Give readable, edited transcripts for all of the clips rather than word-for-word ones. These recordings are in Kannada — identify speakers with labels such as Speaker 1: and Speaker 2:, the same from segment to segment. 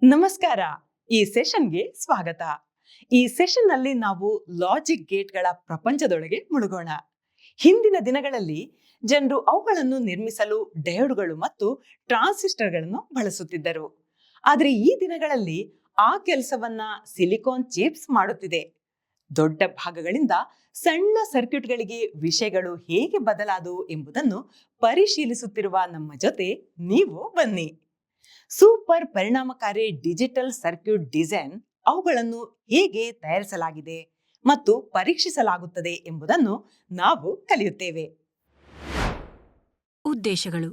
Speaker 1: ನಮಸ್ಕಾರ. ಈ ಸೆಷನ್ಗೆ ಸ್ವಾಗತ. ಈ ಸೆಷನ್ನಲ್ಲಿ ನಾವು ಲಾಜಿಕ್ ಗೇಟ್ಗಳ ಪ್ರಪಂಚದೊಳಗೆ ಮುಳುಗೋಣ. ಹಿಂದಿನ ದಿನಗಳಲ್ಲಿ ಜನರು ಅವುಗಳನ್ನು ನಿರ್ಮಿಸಲು ಡಯೋಡ್ಗಳು ಮತ್ತು ಟ್ರಾನ್ಸಿಸ್ಟರ್ಗಳನ್ನು ಬಳಸುತ್ತಿದ್ದರು. ಆದರೆ ಈ ದಿನಗಳಲ್ಲಿ ಆ ಕೆಲಸವನ್ನ ಸಿಲಿಕಾನ್ ಚಿಪ್ಸ್ ಮಾಡುತ್ತಿದೆ. ದೊಡ್ಡ ಭಾಗಗಳಿಂದ ಸಣ್ಣ ಸರ್ಕ್ಯೂಟ್ಗಳಿಗೆ ವಿಷಯಗಳು ಹೇಗೆ ಬದಲಾದವು ಎಂಬುದನ್ನು ಪರಿಶೀಲಿಸುತ್ತಿರುವ ನಮ್ಮ ಜೊತೆ ನೀವು ಬನ್ನಿ. ಸೂಪರ್ ಪರಿಣಾಮಕಾರಿ ಡಿಜಿಟಲ್ ಸರ್ಕ್ಯೂಟ್ ಡಿಸೈನ್, ಅವುಗಳನ್ನು ಹೇಗೆ ತಯಾರಿಸಲಾಗಿದೆ ಮತ್ತು ಪರೀಕ್ಷಿಸಲಾಗುತ್ತದೆ ಎಂಬುದನ್ನು ನಾವು ಕಲಿಯುತ್ತೇವೆ.
Speaker 2: ಉದ್ದೇಶಗಳು.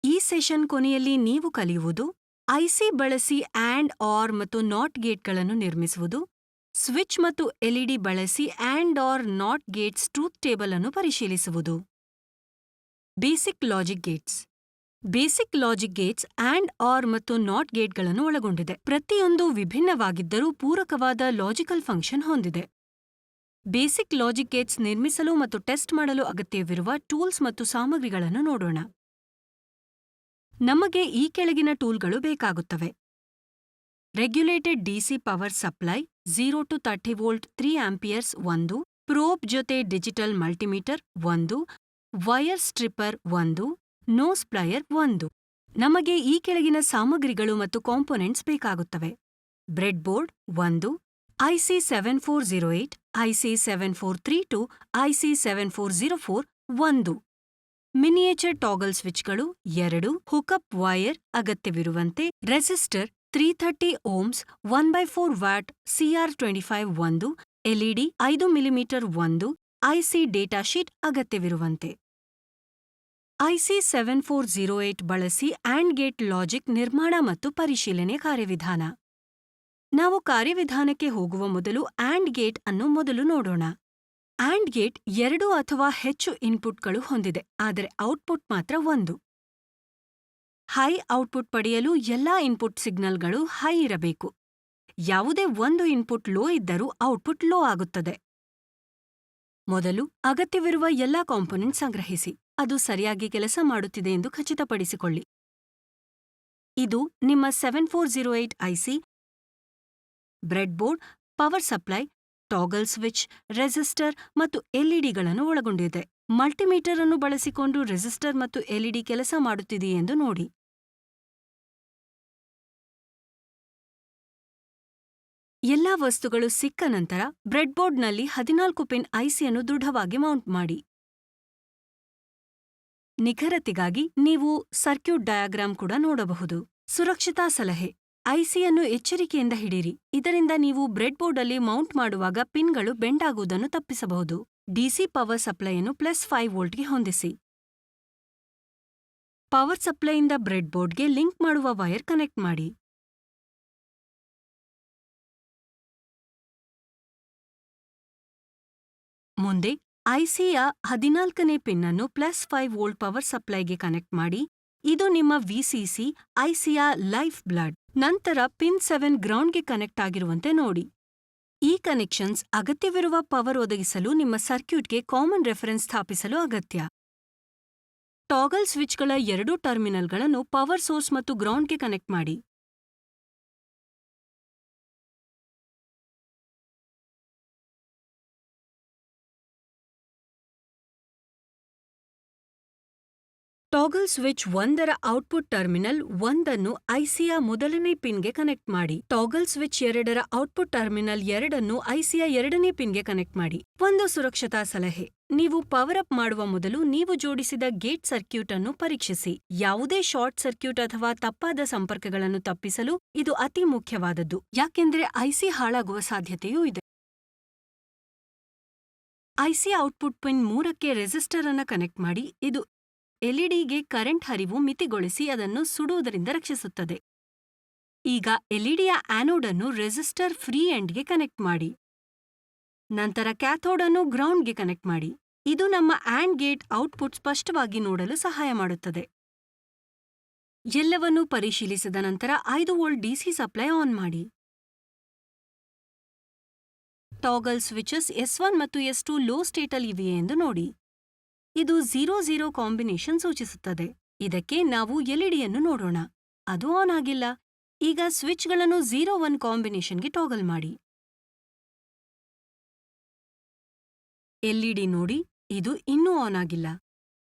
Speaker 2: ಈ ಸೆಷನ್ ಕೊನೆಯಲ್ಲಿ ನೀವು ಕಲಿಯುವುದು ಐಸಿ ಬಳಸಿ ಆಂಡ್ ಆರ್ ಮತ್ತು ನಾಟ್ ಗೇಟ್ಗಳನ್ನು ನಿರ್ಮಿಸುವುದು, ಸ್ವಿಚ್ ಮತ್ತು ಎಲ್ಇಡಿ ಬಳಸಿ and or not gates truth table ಅನ್ನು ಪರಿಶೀಲಿಸುವುದು. Basic logic gates. Basic logic gates and or ಮತ್ತು ನಾಟ್ ಗೇಟ್ಗಳನ್ನು ಒಳಗೊಂಡಿದೆ. ಪ್ರತಿಯೊಂದು ವಿಭಿನ್ನವಾಗಿದ್ದರೂ ಪೂರಕವಾದ ಲಾಜಿಕಲ್ ಫಂಕ್ಷನ್ ಹೊಂದಿದೆ. ಬೇಸಿಕ್ ಲಾಜಿಕ್ ಗೇಟ್ಸ್ ನಿರ್ಮಿಸಲು ಮತ್ತು ಟೆಸ್ಟ್ ಮಾಡಲು ಅಗತ್ಯವಿರುವ ಟೂಲ್ಸ್ ಮತ್ತು ಸಾಮಗ್ರಿಗಳನ್ನು ನೋಡೋಣ. ನಮಗೆ ಈ ಕೆಳಗಿನ ಟೂಲ್ಗಳು ಬೇಕಾಗುತ್ತವೆ: regulated DC power supply 0 to 30 volt 3 amperes 1, probe ಜೊತೆ digital multimeter 1, wire stripper 1, nose plier 1. ನಮಗೆ ಈ ಕೆಳಗಿನ ಸಾಮಗ್ರಿಗಳು ಮತ್ತು ಕಾಂಪೊನೆಂಟ್ಸ್ ಬೇಕಾಗುತ್ತವೆ: breadboard 1, IC 7408, IC 7432, IC 7404 1, miniature toggle ಸ್ವಿಚ್ಗಳು 2, ಹುಕಪ್ ವೈರ್ ಅಗತ್ಯವಿರುವಂತೆ, resistor 330 ohms 1/4 watt CR25 1, LED 5 millimetre 1, IC data sheet ಅಗತ್ಯವಿರುವಂತೆ. ಐಸಿ 7408 ಬಳಸಿ ಆಂಡ್ ಗೇಟ್ ಲಾಜಿಕ್ ನಿರ್ಮಾಣ ಮತ್ತು ಪರಿಶೀಲನೆ ಕಾರ್ಯವಿಧಾನ. ನಾವು ಕಾರ್ಯವಿಧಾನಕ್ಕೆ ಹೋಗುವ ಮೊದಲು ಆಂಡ್ ಗೇಟ್ ಅನ್ನು ಮೊದಲು ನೋಡೋಣ. ಆಂಡ್ ಗೇಟ್ 2 ಅಥವಾ ಹೆಚ್ಚು ಇನ್ಪುಟ್ಗಳು ಹೊಂದಿದೆ, ಆದರೆ ಔಟ್ಪುಟ್ ಮಾತ್ರ 1. ಹೈ ಔಟ್ಪುಟ್ ಪಡೆಯಲು ಎಲ್ಲಾ ಇನ್ಪುಟ್ ಸಿಗ್ನಲ್ಗಳು ಹೈ ಇರಬೇಕು. ಯಾವುದೇ ಒಂದು ಇನ್ಪುಟ್ ಲೋ ಇದ್ದರೂ ಔಟ್ಪುಟ್ ಲೋ ಆಗುತ್ತದೆ. ಮೊದಲು ಅಗತ್ಯವಿರುವ ಎಲ್ಲಾ ಕಾಂಪೊನೆಂಟ್ ಸಂಗ್ರಹಿಸಿ. ಅದು ಸರಿಯಾಗಿ ಕೆಲಸ ಮಾಡುತ್ತಿದೆ ಎಂದು ಖಚಿತಪಡಿಸಿಕೊಳ್ಳಿ. ಇದು ನಿಮ್ಮ 7408 IC, bread board, power supply, toggle switch, resistor ಮತ್ತು ಎಲ್ಇಡಿಗಳನ್ನು ಒಳಗೊಂಡಿದೆ. ಮಲ್ಟಿಮೀಟರ್ ಅನ್ನು ಬಳಸಿಕೊಂಡು ರೆಸಿಸ್ಟರ್ ಮತ್ತು ಎಲ್ಇಡಿ ಕೆಲಸ ಮಾಡುತ್ತಿದೆಯೆಂದು ನೋಡಿ. ಎಲ್ಲಾ ವಸ್ತುಗಳು ಸಿಕ್ಕ ನಂತರ ಬ್ರೆಡ್ಬೋರ್ಡ್ನಲ್ಲಿ 14 ಪಿನ್ ಐಸಿಯನ್ನು ದೃಢವಾಗಿ ಮೌಂಟ್ ಮಾಡಿ. ನಿಖರತೆಗಾಗಿ ನೀವು ಸರ್ಕ್ಯೂಟ್ ಡಯಾಗ್ರಾಮ್ ಕೂಡ ನೋಡಬಹುದು. ಸುರಕ್ಷತಾ ಸಲಹೆ: ಐಸಿಯನ್ನು ಎಚ್ಚರಿಕೆಯಿಂದ ಹಿಡಿಯಿರಿ, ಇದರಿಂದ ನೀವು ಬ್ರೆಡ್ಬೋರ್ಡಲ್ಲಿ ಮೌಂಟ್ ಮಾಡುವಾಗ ಪಿನ್ಗಳು ಬೆಂಡ್ ಆಗುವುದನ್ನು ತಪ್ಪಿಸಬಹುದು. ಡಿಸಿ ಪವರ್ ಸಪ್ಲೈಯನ್ನು +5 ವೋಲ್ಟ್ಗೆ ಹೊಂದಿಸಿ. ಪವರ್ ಸಪ್ಲೈಯಿಂದ ಬ್ರೆಡ್ಬೋರ್ಡ್ಗೆ ಲಿಂಕ್ ಮಾಡುವ ವೈರ್ ಕನೆಕ್ಟ್ ಮಾಡಿ. ಮುಂದೆ ಐಸಿಯ 14ನೇ ಪಿನ್ ಅನ್ನು +5 ವೋಲ್ಟ್ ಪವರ್ ಸಪ್ಲೈಗೆ ಕನೆಕ್ಟ್ ಮಾಡಿ. ಇದು ನಿಮ್ಮ ವಿಸಿಸಿ, ಐಸಿಯ ಲೈಫ್ ಬ್ಲಡ್. ನಂತರ ಪಿನ್ 7 ಗ್ರೌಂಡ್ಗೆ ಕನೆಕ್ಟ್ ಆಗಿರುವಂತೆ ನೋಡಿ. ಈ ಕನೆಕ್ಷನ್ಸ್ ಅಗತ್ಯವಿರುವ ಪವರ್ ಒದಗಿಸಲು ನಿಮ್ಮ ಸರ್ಕ್ಯೂಟ್ಗೆ ಕಾಮನ್ ರೆಫರೆನ್ಸ್ ಸ್ಥಾಪಿಸಲು ಅಗತ್ಯ. ಟಾಗಲ್ ಸ್ವಿಚ್ಗಳ 2 ಟರ್ಮಿನಲ್ಗಳನ್ನು ಪವರ್ ಸೋರ್ಸ್ ಮತ್ತು ಗ್ರೌಂಡ್ಗೆ ಕನೆಕ್ಟ್ ಮಾಡಿ. ಟಾಗಲ್ ಸ್ವಿಚ್ 1ರ ಔಟ್ಪುಟ್ ಟರ್ಮಿನಲ್ 1 ಅನ್ನು ಐಸಿಯ ಮೊದಲನೇ ಪಿನ್ಗೆ ಕನೆಕ್ಟ್ ಮಾಡಿ. ಟಾಗಲ್ ಸ್ವಿಚ್ 2ರ ಔಟ್ಪುಟ್ ಟರ್ಮಿನಲ್ 2 ಅನ್ನು ಐಸಿಯ 2ನೇ ಪಿನ್ಗೆ ಕನೆಕ್ಟ್ ಮಾಡಿ. ಒಂದು ಸುರಕ್ಷತಾ ಸಲಹೆ: ನೀವು ಪವರ್ ಅಪ್ ಮಾಡುವ ಮೊದಲು ನೀವು ಜೋಡಿಸಿದ ಗೇಟ್ ಸರ್ಕ್ಯೂಟ್ ಅನ್ನು ಪರೀಕ್ಷಿಸಿ. ಯಾವುದೇ ಶಾರ್ಟ್ ಸರ್ಕ್ಯೂಟ್ ಅಥವಾ ತಪ್ಪಾದ ಸಂಪರ್ಕಗಳನ್ನು ತಪ್ಪಿಸಲು ಇದು ಅತಿ ಮುಖ್ಯವಾದದ್ದು, ಯಾಕೆಂದರೆ ಐಸಿ ಹಾಳಾಗುವ ಸಾಧ್ಯತೆಯೂ ಇದೆ. ಐಸಿ ಔಟ್ಪುಟ್ ಪಿನ್ 3ಕ್ಕೆ ರೆಸಿಸ್ಟರ್ ಅನ್ನು ಕನೆಕ್ಟ್ ಮಾಡಿ. ಇದು ಎಲ್ಇಡಿಗೆ ಕರೆಂಟ್ ಹರಿವು ಮಿತಿಗೊಳಿಸಿ ಅದನ್ನು ಸುಡುವುದರಿಂದ ರಕ್ಷಿಸುತ್ತದೆ. ಈಗ ಎಲ್ಇಡಿಯ ಆನೋಡ್ ಅನ್ನು ರೆಸಿಸ್ಟರ್ ಫ್ರೀ ಎಂಡ್ಗೆ ಕನೆಕ್ಟ್ ಮಾಡಿ. ನಂತರ ಕ್ಯಾಥೋಡ್ ಅನ್ನು ಗ್ರೌಂಡ್ಗೆ ಕನೆಕ್ಟ್ ಮಾಡಿ. ಇದು ನಮ್ಮ ಆಂಡ್ ಗೇಟ್ ಔಟ್ಪುಟ್ ಸ್ಪಷ್ಟವಾಗಿ ನೋಡಲು ಸಹಾಯ ಮಾಡುತ್ತದೆ. ಎಲ್ಲವನ್ನೂ ಪರಿಶೀಲಿಸಿದ ನಂತರ 5 ವೋಲ್ಟ್ ಡಿಸಿ ಸಪ್ಲೈ ಆನ್ ಮಾಡಿ. ಟಾಗಲ್ ಸ್ವಿಚಸ್ S1 ಮತ್ತು S2 ಲೋ ಸ್ಟೇಟಲ್ ಇವೆಯೇ ಎಂದು ನೋಡಿ. ಇದು 0-0 ಕಾಂಬಿನೇಷನ್ ಸೂಚಿಸುತ್ತದೆ. ಇದಕ್ಕೆ ನಾವು ಎಲ್ಇಡಿಯನ್ನು ನೋಡೋಣ. ಅದು ಆನ್ ಆಗಿಲ್ಲ. ಈಗ ಸ್ವಿಚ್ಗಳನ್ನು 0-1 ಕಾಂಬಿನೇಷನ್ಗೆ ಟಾಗಲ್ ಮಾಡಿ. ಎಲ್ಇಡಿ ನೋಡಿ, ಇದು ಇನ್ನೂ ಆನ್ ಆಗಿಲ್ಲ.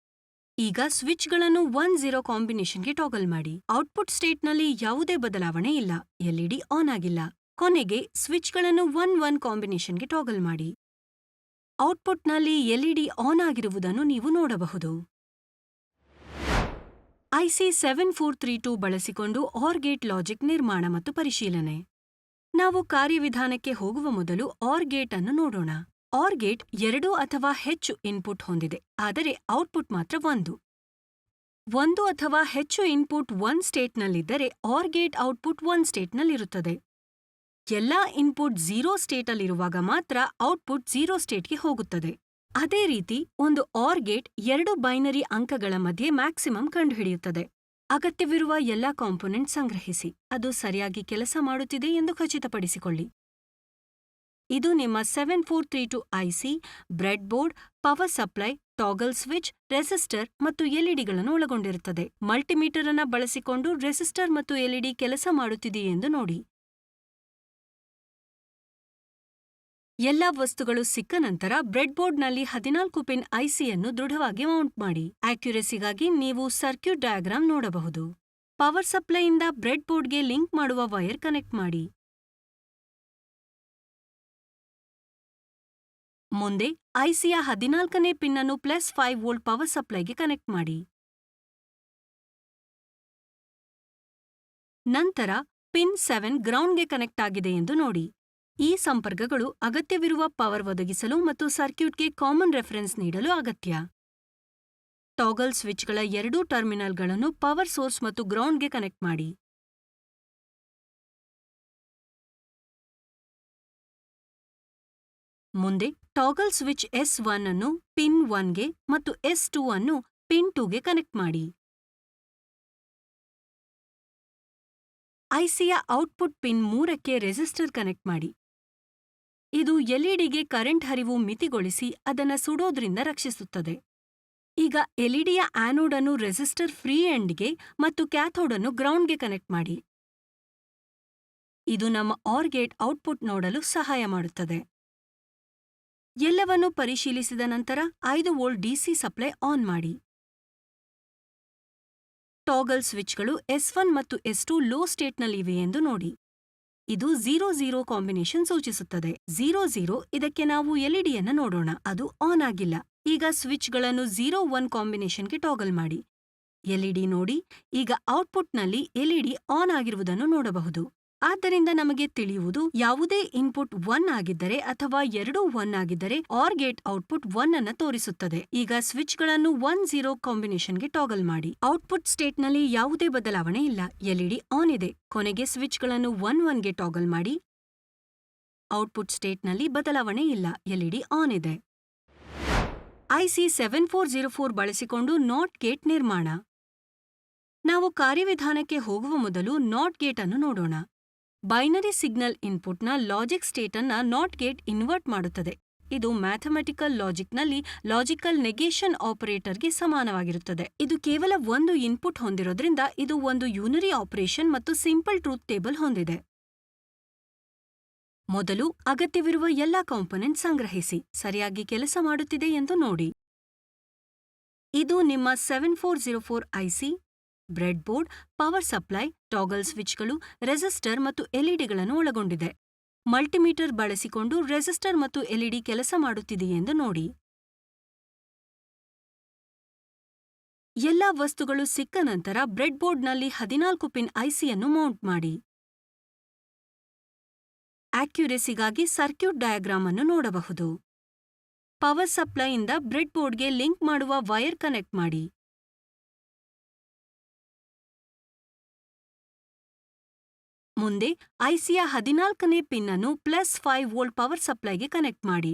Speaker 2: ಈಗ ಸ್ವಿಚ್ಗಳನ್ನು 1-0 ಕಾಂಬಿನೇಷನ್ಗೆ ಟಾಗಲ್ ಮಾಡಿ. ಔಟ್ಪುಟ್ ಸ್ಟೇಟ್ನಲ್ಲಿ ಯಾವುದೇ ಬದಲಾವಣೆ ಇಲ್ಲ. ಎಲ್ಇಡಿ ಆನ್ ಆಗಿಲ್ಲ. ಕೊನೆಗೆ ಸ್ವಿಚ್ಗಳನ್ನು 1-1 ಕಾಂಬಿನೇಷನ್ಗೆ ಟಾಗಲ್ ಮಾಡಿ. ಔಟ್ಪುಟ್ನಲ್ಲಿ ಎಲ್ಇಡಿ ಆನ್ ಆಗಿರುವುದನ್ನು ನೀವು ನೋಡಬಹುದು. ಐಸಿ 7432 ಬಳಸಿಕೊಂಡು ಆರ್ ಗೇಟ್ ಲಾಜಿಕ್ ನಿರ್ಮಾಣ ಮತ್ತು ಪರಿಶೀಲನೆ. ನಾವು ಕಾರ್ಯವಿಧಾನಕ್ಕೆ ಹೋಗುವ ಮೊದಲು ಆರ್ ಗೇಟ್ ಅನ್ನು ನೋಡೋಣ. ಆರ್ ಗೇಟ್ 2 ಅಥವಾ ಹೆಚ್ಚು ಇನ್ಪುಟ್ ಹೊಂದಿದೆ, ಆದರೆ ಔಟ್ಪುಟ್ ಮಾತ್ರ 1. 1 ಅಥವಾ ಹೆಚ್ಚು ಇನ್ಪುಟ್ 1 ಸ್ಟೇಟ್ನಲ್ಲಿದ್ದರೆ ಆರ್ ಗೇಟ್ ಔಟ್ಪುಟ್ 1 ಸ್ಟೇಟ್ನಲ್ಲಿರುತ್ತದೆ. ಎಲ್ಲಾ ಇನ್ಪುಟ್ 0 ಸ್ಟೇಟಲ್ಲಿರುವಾಗ ಮಾತ್ರ ಔಟ್ಪುಟ್ 0 ಸ್ಟೇಟ್ಗೆ ಹೋಗುತ್ತದೆ. ಅದೇ ರೀತಿ ಒಂದು ಆರ್ ಗೇಟ್ 2 ಬೈನರಿ ಅಂಕಗಳ ಮಧ್ಯೆ ಮ್ಯಾಕ್ಸಿಮಮ್ ಕಂಡುಹಿಡಿಯುತ್ತದೆ. ಅಗತ್ಯವಿರುವ ಎಲ್ಲಾ ಕಾಂಪೊನೆಂಟ್ ಸಂಗ್ರಹಿಸಿ. ಅದು ಸರಿಯಾಗಿ ಕೆಲಸ ಮಾಡುತ್ತಿದೆ ಎಂದು ಖಚಿತಪಡಿಸಿಕೊಳ್ಳಿ. ಇದು ನಿಮ್ಮ 7432 IC, breadboard, power supply, toggle switch, resistor ಮತ್ತು ಎಲ್ಇಡಿಗಳನ್ನು ಒಳಗೊಂಡಿರುತ್ತದೆ. ಮಲ್ಟಿಮೀಟರ್ ಅನ್ನು ಬಳಸಿಕೊಂಡು ರೆಸಿಸ್ಟರ್ ಮತ್ತು ಎಲ್ಇಡಿ ಕೆಲಸ ಮಾಡುತ್ತಿದೆಯೆಂದು ನೋಡಿ. ಎಲ್ಲಾ ವಸ್ತುಗಳು ಸಿಕ್ಕ ನಂತರ ಬ್ರೆಡ್ಬೋರ್ಡ್ನಲ್ಲಿ 14 ಪಿನ್ ಐಸಿಯನ್ನು ದೃಢವಾಗಿ ಮೌಂಟ್ ಮಾಡಿ. ಆಕ್ಯುರೆಸಿಗಾಗಿ ನೀವು ಸರ್ಕ್ಯೂಟ್ ಡಯಾಗ್ರಾಮ್ ನೋಡಬಹುದು. ಪವರ್ ಸಪ್ಲೈಯಿಂದ ಬ್ರೆಡ್ಬೋರ್ಡ್ಗೆ ಲಿಂಕ್ ಮಾಡುವ ವೈರ್ ಕನೆಕ್ಟ್ ಮಾಡಿ. ಮುಂದೆ ಐಸಿಯ 14ನೇ ಪಿನ್ ಅನ್ನು +5 ವೋಲ್ಟ್ ಪವರ್ ಸಪ್ಲೈಗೆ ಕನೆಕ್ಟ್ ಮಾಡಿ. ನಂತರ ಪಿನ್ 7 ಗ್ರೌಂಡ್ಗೆ ಕನೆಕ್ಟ್ ಆಗಿದೆ ಎಂದು ನೋಡಿ. ಈ ಸಂಪರ್ಕಗಳು ಅಗತ್ಯವಿರುವ ಪವರ್ ಒದಗಿಸಲು ಮತ್ತು ಸರ್ಕ್ಯೂಟ್ಗೆ ಕಾಮನ್ ರೆಫರೆನ್ಸ್ ನೀಡಲು ಅಗತ್ಯ. ಟಾಗಲ್ ಸ್ವಿಚ್ಗಳ 2 ಟರ್ಮಿನಲ್ಗಳನ್ನು ಪವರ್ ಸೋರ್ಸ್ ಮತ್ತು ಗ್ರೌಂಡ್ಗೆ ಕನೆಕ್ಟ್ ಮಾಡಿ. ಮುಂದೆ ಟಾಗಲ್ ಸ್ವಿಚ್ S1 ಅನ್ನು ಪಿನ್ 1ಗೆ ಮತ್ತು S2 ಅನ್ನು ಪಿನ್ 2ಗೆ ಕನೆಕ್ಟ್ ಮಾಡಿ. ಐಸಿಯ ಔಟ್ಪುಟ್ ಪಿನ್ 3ಕ್ಕೆ ರೆಸಿಸ್ಟರ್ ಕನೆಕ್ಟ್ ಮಾಡಿ. ಇದು ಎಲ್ಇಡಿಗೆ ಕರೆಂಟ್ ಹರಿವು ಮಿತಿಗೊಳಿಸಿ ಅದನ್ನು ಸುಡೋದ್ರಿಂದ ರಕ್ಷಿಸುತ್ತದೆ. ಈಗ ಎಲ್ಇಡಿಯ ಆನೋಡ್ ಅನ್ನು ರೆಸಿಸ್ಟರ್ ಫ್ರೀ ಎಂಡ್ಗೆ ಮತ್ತು ಕ್ಯಾಥೋಡ್ ಅನ್ನು ಗ್ರೌಂಡ್ಗೆ ಕನೆಕ್ಟ್ ಮಾಡಿ. ಇದು ನಮ್ಮ ಆರ್ ಗೇಟ್ ಔಟ್ಪುಟ್ ನೋಡಲು ಸಹಾಯ ಮಾಡುತ್ತದೆ. ಎಲ್ಲವನ್ನೂ ಪರಿಶೀಲಿಸಿದ ನಂತರ 5 ವೋಲ್ಟ್ ಡಿಸಿ ಸಪ್ಲೈ ಆನ್ ಮಾಡಿ. ಟಾಗಲ್ ಸ್ವಿಚ್ಗಳು S1 ಮತ್ತು S2 ಲೋ ಸ್ಟೇಟ್ನಲ್ಲಿವೆ ಎಂದು ನೋಡಿ. ಇದು 0-0 ಕಾಂಬಿನೇಷನ್ ಸೂಚಿಸುತ್ತದೆ. 0-0 ಇದಕ್ಕೆ ನಾವು ಎಲ್ಇಡಿಯನ್ನು ನೋಡೋಣ, ಅದು ಆನ್ ಆಗಿಲ್ಲ. ಈಗ ಸ್ವಿಚ್ಗಳನ್ನು 0-1 ಕಾಂಬಿನೇಷನ್ಗೆ ಟಾಗಲ್ ಮಾಡಿ. ಎಲ್ಇಡಿ ನೋಡಿ, ಈಗ ಔಟ್ಪುಟ್ನಲ್ಲಿ ಎಲ್ಇಡಿ ಆನ್ ಆಗಿರುವುದನ್ನು ನೋಡಬಹುದು. ಆದ್ದರಿಂದ ನಮಗೆ ತಿಳಿಯುವುದು ಯಾವುದೇ ಇನ್ಪುಟ್ 1 ಆಗಿದ್ದರೆ ಅಥವಾ ಎರಡೂ 1 ಆಗಿದ್ದರೆ ಆರ್ ಗೇಟ್ ಔಟ್ಪುಟ್ 1 ಅನ್ನು ತೋರಿಸುತ್ತದೆ. ಈಗ ಸ್ವಿಚ್ಗಳನ್ನು 1-0 ಕಾಂಬಿನೇಷನ್ಗೆ ಟಾಗಲ್ ಮಾಡಿ. ಔಟ್ಪುಟ್ ಸ್ಟೇಟ್ನಲ್ಲಿ ಯಾವುದೇ ಬದಲಾವಣೆ ಇಲ್ಲ. ಎಲ್ಇಡಿ ಆನ್ ಇದೆ. ಕೊನೆಗೆ ಸ್ವಿಚ್ಗಳನ್ನು 1-1ಗೆ ಟಾಗಲ್ ಮಾಡಿ. ಔಟ್ಪುಟ್ ಸ್ಟೇಟ್ನಲ್ಲಿ ಬದಲಾವಣೆ ಇಲ್ಲ. ಎಲ್ಇಡಿ ಆನ್ ಇದೆ. ಐಸಿ 7404 ಬಳಸಿಕೊಂಡು ನಾಟ್ ಗೇಟ್ ನಿರ್ಮಾಣ. ನಾವು ಕಾರ್ಯವಿಧಾನಕ್ಕೆ ಹೋಗುವ ಮೊದಲು ನಾಟ್ ಗೇಟ್ ಅನ್ನು ನೋಡೋಣ. ಬೈನರಿ ಸಿಗ್ನಲ್ ಇನ್ಪುಟ್ನ ಲಾಜಿಕ್ ಸ್ಟೇಟ್ ಅನ್ನ ನಾಟ್ ಗೇಟ್ ಇನ್ವರ್ಟ್ ಮಾಡುತ್ತದೆ. ಇದು ಮ್ಯಾಥಮೆಟಿಕಲ್ ಲಾಜಿಕ್ನಲ್ಲಿ ಲಾಜಿಕಲ್ ನೆಗೇಷನ್ ಆಪರೇಟರ್ಗೆ ಸಮಾನವಾಗಿರುತ್ತದೆ. ಇದು ಕೇವಲ ಒಂದು ಇನ್ಪುಟ್ ಹೊಂದಿರೋದ್ರಿಂದ ಇದು ಒಂದು ಯೂನರಿ ಆಪರೇಷನ್ ಮತ್ತು ಸಿಂಪಲ್ ಟ್ರೂತ್ ಟೇಬಲ್ ಹೊಂದಿದೆ. ಮೊದಲು ಅಗತ್ಯವಿರುವ ಎಲ್ಲಾ ಕಾಂಪೊನೆಂಟ್ ಸಂಗ್ರಹಿಸಿ. ಸರಿಯಾಗಿ ಕೆಲಸ ಮಾಡುತ್ತಿದೆ ಎಂದು ನೋಡಿ. ಇದು ನಿಮ್ಮ 7404 IC, breadboard, power supply, toggle ಸ್ವಿಚ್ಗಳು, ರೆಸಿಸ್ಟರ್ ಮತ್ತು ಎಲ್ಇಡಿಗಳನ್ನು ಒಳಗೊಂಡಿದೆ. ಮಲ್ಟಿಮೀಟರ್ ಬಳಸಿಕೊಂಡು ರೆಸಿಸ್ಟರ್ ಮತ್ತು ಎಲ್ಇಡಿ ಕೆಲಸ ಮಾಡುತ್ತಿದೆಯೆಂದು ನೋಡಿ. ಎಲ್ಲಾ ವಸ್ತುಗಳು ಸಿಕ್ಕ ನಂತರ ಬ್ರೆಡ್ಬೋರ್ಡ್ನಲ್ಲಿ 14 ಪಿನ್ ಐಸಿಯನ್ನು ಮೌಂಟ್ ಮಾಡಿ. ಆಕ್ಯುರೆಸಿಗಾಗಿ ಸರ್ಕ್ಯೂಟ್ ಡಯಾಗ್ರಾಮ್ ಅನ್ನು ನೋಡಬಹುದು. ಪವರ್ ಸಪ್ಲೈಯಿಂದ ಬ್ರೆಡ್ಬೋರ್ಡ್ಗೆ ಲಿಂಕ್ ಮಾಡುವ ವೈರ್ ಕನೆಕ್ಟ್ ಮಾಡಿ. ಮುಂದೆ ಐಸಿಯ 14ನೇ ಪಿನ್ ಅನ್ನು +5 ವೋಲ್ಟ್ ಪವರ್ ಸಪ್ಲೈಗೆ ಕನೆಕ್ಟ್ ಮಾಡಿ.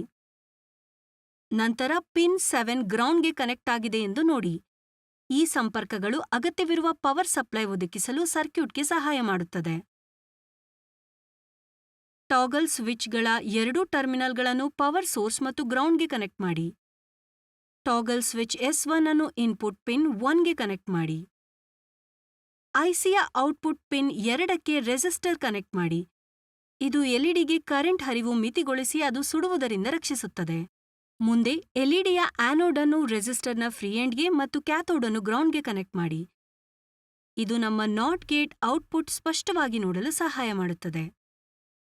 Speaker 2: ನಂತರ ಪಿನ್ 7 ಗ್ರೌಂಡ್ಗೆ ಕನೆಕ್ಟ್ ಆಗಿದೆ ಎಂದು ನೋಡಿ. ಈ ಸಂಪರ್ಕಗಳು ಅಗತ್ಯವಿರುವ ಪವರ್ ಸಪ್ಲೈ ಒದಗಿಸಲು ಸರ್ಕ್ಯೂಟ್ಗೆ ಸಹಾಯ ಮಾಡುತ್ತದೆ. ಟಾಗಲ್ ಸ್ವಿಚ್ಗಳ 2 ಟರ್ಮಿನಲ್ಗಳನ್ನು ಪವರ್ ಸೋರ್ಸ್ ಮತ್ತು ಗ್ರೌಂಡ್ಗೆ ಕನೆಕ್ಟ್ ಮಾಡಿ. ಟಾಗಲ್ ಸ್ವಿಚ್ S1 ಅನ್ನು ಇನ್ಪುಟ್ ಪಿನ್ 1ಗೆ ಕನೆಕ್ಟ್ ಮಾಡಿ. ಐಸಿಯ ಔಟ್ಪುಟ್ ಪಿನ್ 2ಕ್ಕೆ ರೆಸಿಸ್ಟರ್ ಕನೆಕ್ಟ್ ಮಾಡಿ. ಇದು ಎಲ್ಇಡಿಗೆ ಕರೆಂಟ್ ಹರಿವು ಮಿತಿಗೊಳಿಸಿ ಅದು ಸುಡುವುದರಿಂದ ರಕ್ಷಿಸುತ್ತದೆ. ಮುಂದೆ ಎಲ್ಇಡಿಯ ಆನೋಡ್ ಅನ್ನು ರೆಸಿಸ್ಟರ್ನ ಫ್ರೀ ಎಂಡ್ಗೆ ಮತ್ತು ಕ್ಯಾಥೋಡ್ ಅನ್ನು ಗ್ರೌಂಡ್ಗೆ ಕನೆಕ್ಟ್ ಮಾಡಿ. ಇದು ನಮ್ಮ ನಾಟ್ ಗೇಟ್ ಔಟ್ಪುಟ್ ಸ್ಪಷ್ಟವಾಗಿ ನೋಡಲು ಸಹಾಯ ಮಾಡುತ್ತದೆ.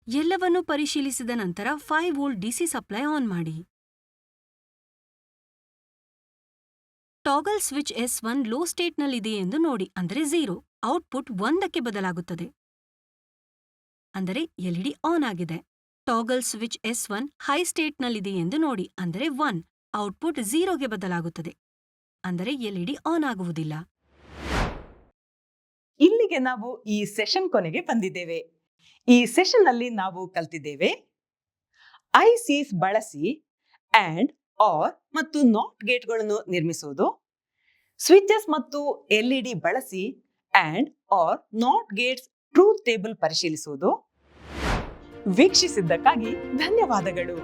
Speaker 2: ಎಲ್ಲವನ್ನೂ ಪರಿಶೀಲಿಸಿದ ನಂತರ 5 ವೋಲ್ಟ್ ಡಿಸಿ ಸಪ್ಲೈ ಆನ್ ಮಾಡಿ. ಟಾಗಲ್ ಸ್ವಿಚ್ S1 ಲೋ ಸ್ಟೇಟ್ನಲ್ಲಿದೆ ಎಂದು ನೋಡಿ, ಅಂದರೆ 0. ಔಟ್ಪುಟ್ 1ಕ್ಕೆ ಬದಲಾಗುತ್ತದೆ, ಅಂದರೆ ಎಲ್ಇಡಿ ಆನ್ ಆಗಿದೆ. ಟಾಗಲ್ ಸ್ವಿಚ್ S1 ಹೈ ಸ್ಟೇಟ್ನಲ್ಲಿದೆ ಎಂದು ನೋಡಿ, ಅಂದರೆ 1. ಔಟ್ಪುಟ್ 0ಗೆ ಬದಲಾಗುತ್ತದೆ, ಅಂದರೆ ಎಲ್ಇಡಿ ಆನ್ ಆಗುವುದಿಲ್ಲ.
Speaker 1: ಇಲ್ಲಿಗೆ ನಾವು ಈ ಸೆಷನ್ ಕೊನೆಗೆ ಬಂದಿದ್ದೇವೆ. ಈ ಸೆಷನ್ ಅಲ್ಲಿ ನಾವು ಕಲ್ತಿದ್ದೇವೆ ಐಸಿಸ್ ಬಳಸಿ ಅಂಡ್ ಆರ್ ಮತ್ತು ನಾಟ್ ಗೇಟ್ಗಳನ್ನು ನಿರ್ಮಿಸುವುದು, ಸ್ವಿಚಸ್ ಮತ್ತು ಎಲ್ಇಡಿ ಬಳಸಿ and or not gates truth table ಪರಿಶೀಲಿಸುವುದು. ವೀಕ್ಷಿಸಿದ್ದಕ್ಕಾಗಿ ಧನ್ಯವಾದಗಳು.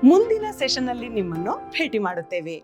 Speaker 1: ಮುಂದಿನ ಸೆಷನ್ ಅಲ್ಲಿ ನಿಮ್ಮನ್ನು ಭೇಟಿ ಮಾಡುತ್ತೇವೆ.